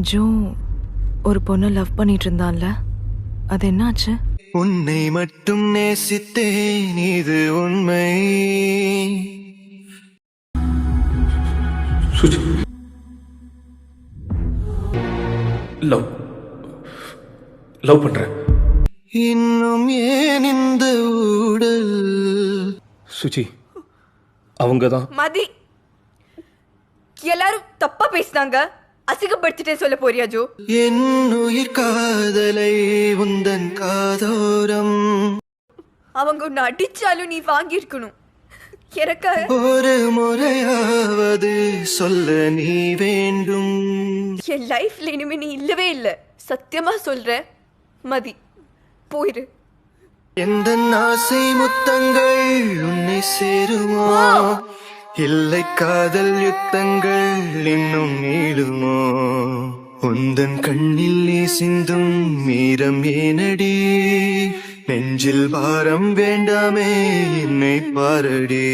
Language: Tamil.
ஜோ ஒரு பொண்ணு லவ் பண்ணிட்டு இருந்தான்ல, அது என்னாச்சு? உன்னை மட்டும் நேசித்தேன், இது உண்மை. சுஜி லவ் லவ் பண்றேன். இன்னும் ஏன் இந்த ஊடல்? சுஜி அவங்க தான். மதி, எல்லாரும் தப்பா பேசினாங்க, அசிங்கப்படுத்திட்டே சொல்ல போறியா ஜோ? என் உயிர் காதலை உந்தன் காதோரம். அவங்க உன்னை அடிச்சாலும் நீ வாங்கியிருக்கணும். எனக்காக ஒரு முறையாவது சொல்ல நீ வேண்டும். என் லைஃப்ல இனிமே நீ இல்லவே இல்லை. சத்தியமா சொல்ற மதி, போயிரு. எந்த ஆசை முத்தங்கள் உன்னை சேருமோ? இல்லை காதல் யுத்தங்கள் இன்னும் நீளுமோ? உந்தன் கண்ணில் நீ சிந்தும் மீரம் ஏனடி? நெஞ்சில் பாரம் வேண்டாமே, என்னை பாரடி.